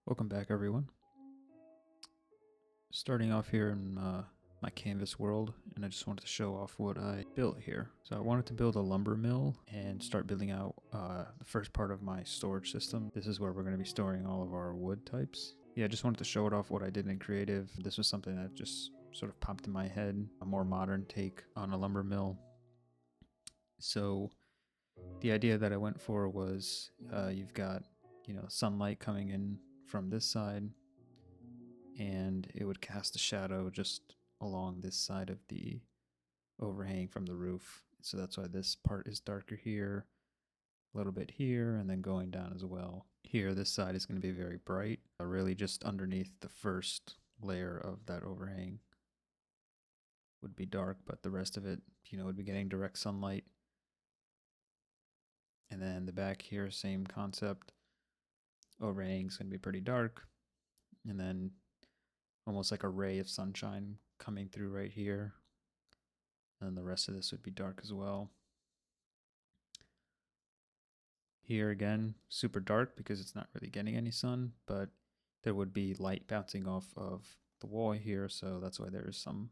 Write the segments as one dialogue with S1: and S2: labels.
S1: Welcome back, everyone. Starting off here in my canvas world, and I just wanted to show off what I built here. So I wanted to build a lumber mill and start building out the first part of my storage system. This is where we're going to be storing all of our wood types. Yeah, I just wanted to show it off what I did in creative. This was something that just sort of popped in my head, a more modern take on a lumber mill. So the idea that I went for was you've got, sunlight coming in from this side, and it would cast a shadow just along this side of the overhang from the roof. So that's why this part is darker here, a little bit here, and then going down as well. Here, this side is going to be very bright, really just underneath the first layer of that overhang would be dark, but the rest of it, would be getting direct sunlight. And then the back here, same concept. Overhang's going to be pretty dark, and then almost like a ray of sunshine coming through right here. And the rest of this would be dark as well. Here again, super dark because it's not really getting any sun, but there would be light bouncing off of the wall here, so that's why there's some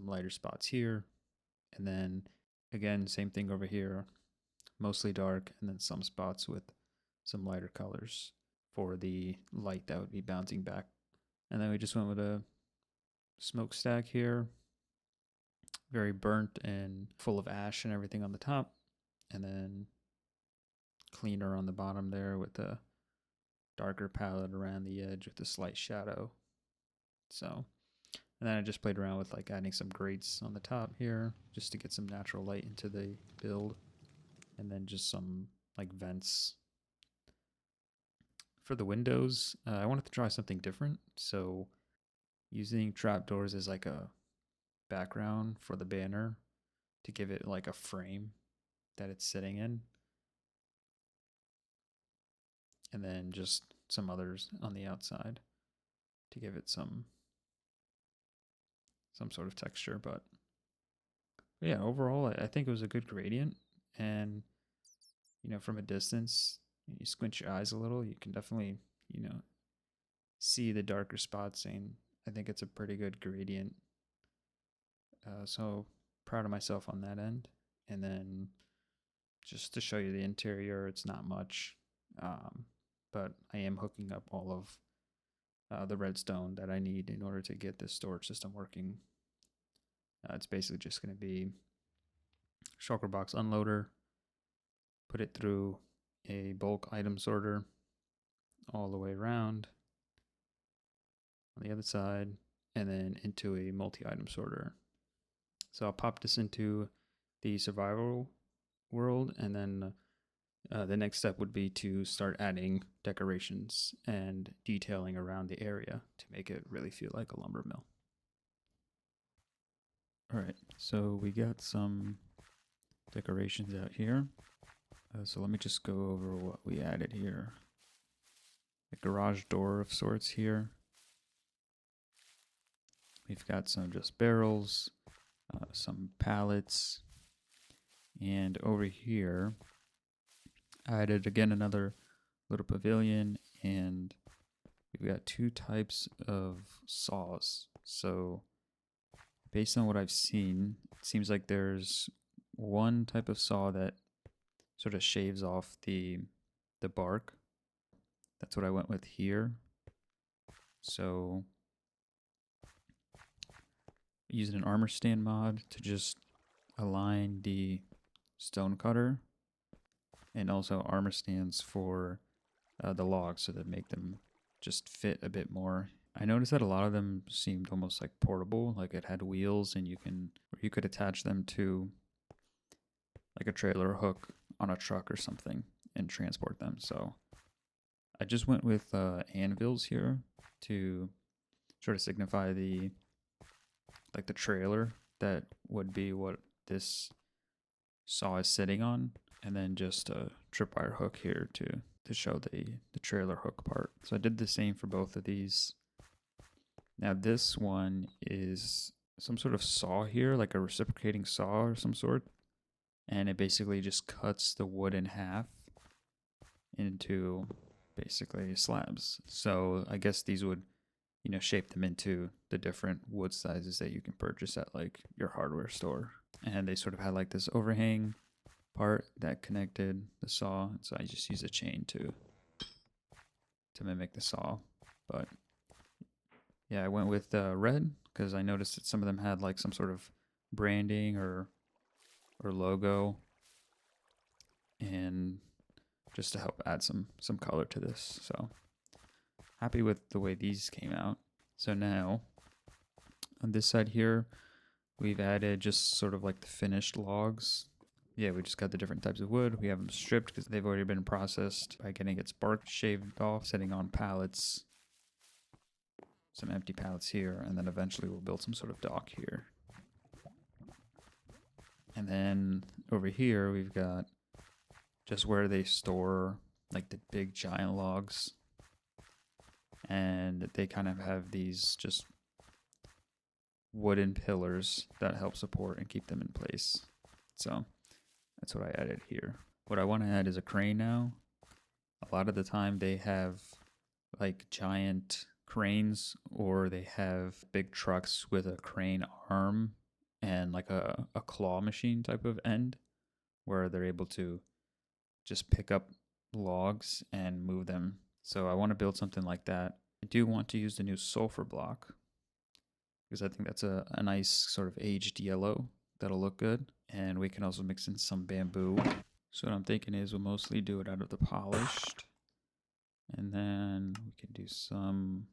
S1: lighter spots here. And then again, same thing over here, mostly dark, and then some spots with some lighter colors for the light that would be bouncing back. And then we just went with a smokestack here, very burnt and full of ash and everything on the top, and then cleaner on the bottom there with a darker palette around the edge with a slight shadow. So, and then I just played around with like adding some grates on the top here just to get some natural light into the build, and then just some like vents. For the windows, I wanted to try something different, so using trapdoors as like a background for the banner to give it like a frame that it's sitting in, and then just some others on the outside to give it some sort of texture. But yeah, overall I think it was a good gradient, and from a distance, you squint your eyes a little, you can definitely see the darker spots, and I think it's a pretty good gradient. So proud of myself on that end. And then just to show you the interior, it's not much, but I am hooking up all of the redstone that I need in order to get this storage system working. It's basically just going to be shulker box unloader, put it through a bulk item sorter all the way around on the other side, and then into a multi-item sorter. So I'll pop this into the survival world, and then the next step would be to start adding decorations and detailing around the area to make it really feel like a lumber mill. All right, so we got some decorations out here. So let me just go over what we added here. A garage door of sorts here. We've got some just barrels, some pallets, and over here I added again another little pavilion, and we've got two types of saws. So based on what I've seen, it seems like there's one type of saw that sort of shaves off the bark. That's what I went with here. So using an armor stand mod to just align the stone cutter, and also armor stands for the logs so that make them just fit a bit more. I noticed that a lot of them seemed almost like portable, like it had wheels, and you could attach them to like a trailer hook on a truck or something and transport them. So I just went with anvils here to sort of signify the trailer that would be what this saw is sitting on, and then just a tripwire hook here to show the trailer hook part. So I did the same for both of these. Now this one is some sort of saw here, like a reciprocating saw or some sort, and it basically just cuts the wood in half into basically slabs. So I guess these would, shape them into the different wood sizes that you can purchase at like your hardware store. And they sort of had like this overhang part that connected the saw. So I just use a chain to mimic the saw. But yeah, I went with red because I noticed that some of them had like some sort of branding or logo, and just to help add some color to this. So happy with the way these came out. So now on this side here, we've added just sort of like the finished logs. Yeah, we just got the different types of wood. We have them stripped because they've already been processed by getting its bark shaved off, setting on pallets, some empty pallets here, and then eventually we'll build some sort of dock here. And then over here, we've got just where they store like the big giant logs. And they kind of have these just wooden pillars that help support and keep them in place. So that's what I added here. What I want to add is a crane now. A lot of the time they have like giant cranes, or they have big trucks with a crane arm and like a claw machine type of end where they're able to just pick up logs and move them. So I want to build something like that. I do want to use the new sulfur block because I think that's a nice sort of aged yellow that'll look good. And we can also mix in some bamboo. So what I'm thinking is we'll mostly do it out of the polished. And then we can do some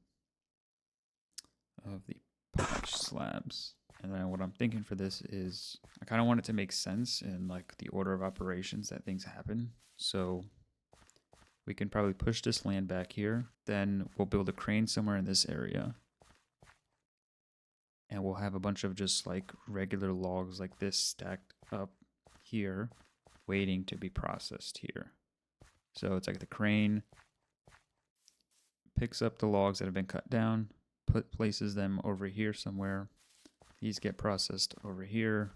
S1: of the polished slabs. And then what I'm thinking for this is I kind of want it to make sense in like the order of operations that things happen. So we can probably push this land back here. Then we'll build a crane somewhere in this area. And we'll have a bunch of just like regular logs like this stacked up here, waiting to be processed here. So it's like the crane picks up the logs that have been cut down, places them over here somewhere. These get processed over here,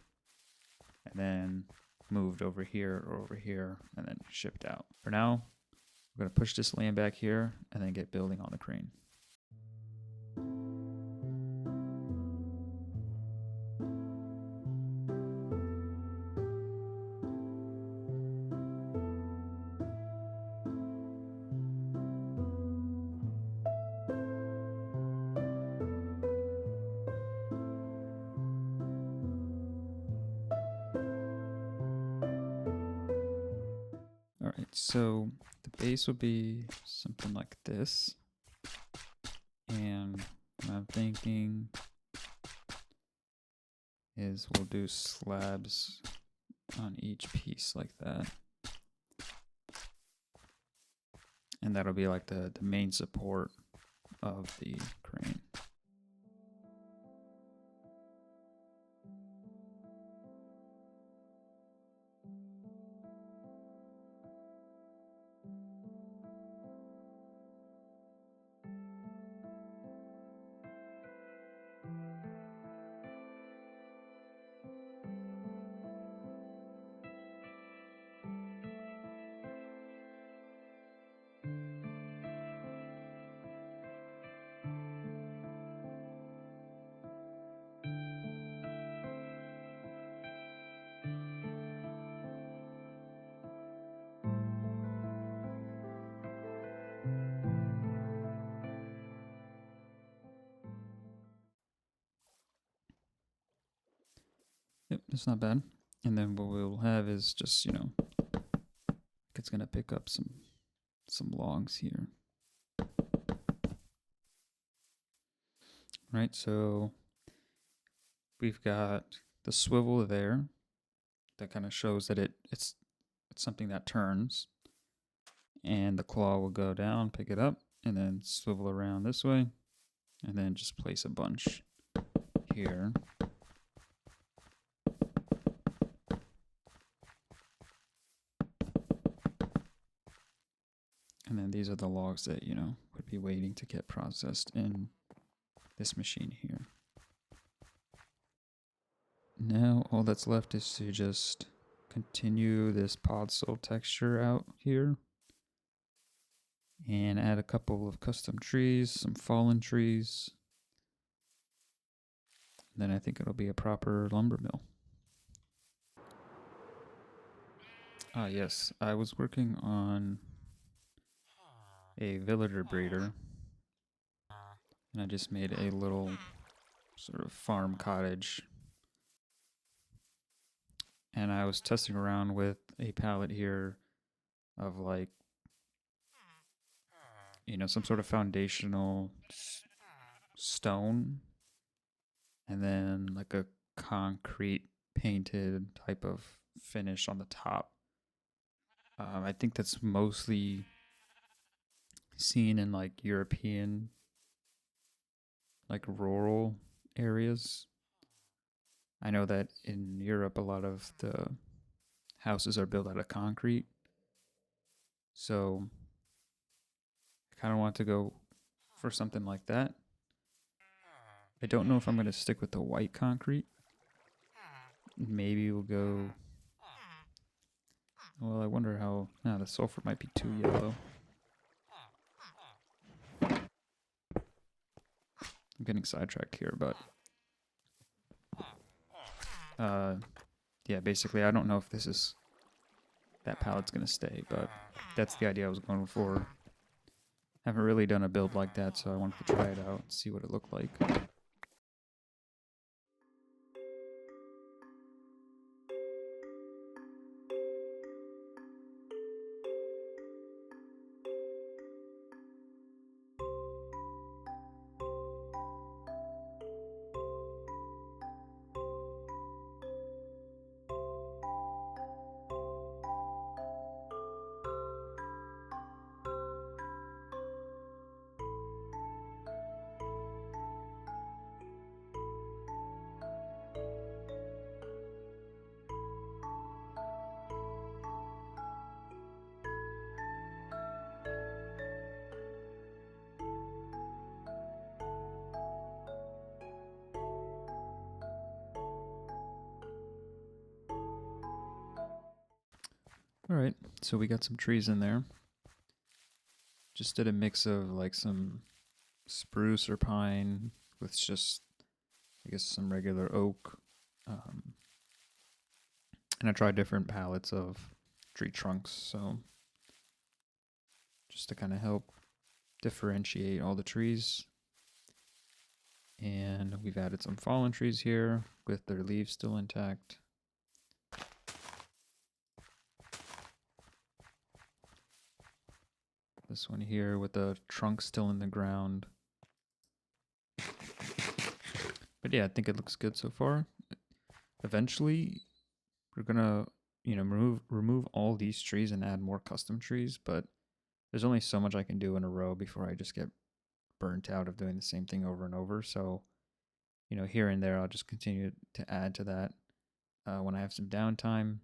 S1: and then moved over here or over here, and then shipped out. For now, we're going to push this land back here and then get building on the crane. Alright, so the base will be something like this. And what I'm thinking is we'll do slabs on each piece like that. And that'll be like the main support of the crane. Yep, that's not bad. And then what we'll have is just, it's gonna pick up some logs here. Right, so we've got the swivel there that kind of shows that it's something that turns. And the claw will go down, pick it up, and then swivel around this way, and then just place a bunch here. And then these are the logs that, would be waiting to get processed in this machine here. Now all that's left is to just continue this pod sole texture out here. And add a couple of custom trees, some fallen trees. Then I think it'll be a proper lumber mill. Ah, yes, I was working on a villager breeder, and I just made a little sort of farm cottage. And I was testing around with a palette here of like, some sort of foundational stone, and then like a concrete painted type of finish on the top. I think that's mostly seen in like European, like rural areas. I know that in Europe, a lot of the houses are built out of concrete. So I kind of want to go for something like that. I don't know if I'm going to stick with the white concrete. Maybe we'll go. Well, I wonder how. No, the sulfur might be too yellow. I'm getting sidetracked here, but yeah, basically, I don't know if that palette's gonna stay, but that's the idea I was going for. Haven't really done a build like that, so I wanted to try it out and see what it looked like. Alright, so we got some trees in there. Just did a mix of like some spruce or pine with just, I guess, some regular oak. And I tried different palettes of tree trunks, so just to kind of help differentiate all the trees. And we've added some fallen trees here with their leaves still intact. This one here with the trunk still in the ground. But yeah, I think it looks good so far. Eventually, we're gonna, remove all these trees and add more custom trees, but there's only so much I can do in a row before I just get burnt out of doing the same thing over and over. So, here and there, I'll just continue to add to that when I have some downtime.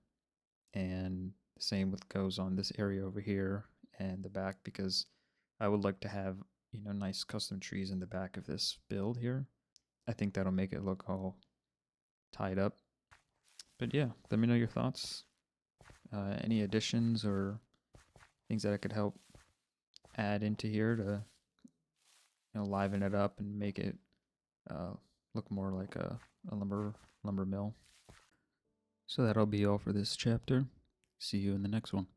S1: And the same with goes on this area over here and the back, because I would like to have, nice custom trees in the back of this build here. I think that'll make it look all tied up. But yeah, let me know your thoughts. Any additions or things that I could help add into here to, liven it up and make it look more like a lumber mill. So that'll be all for this chapter. See you in the next one.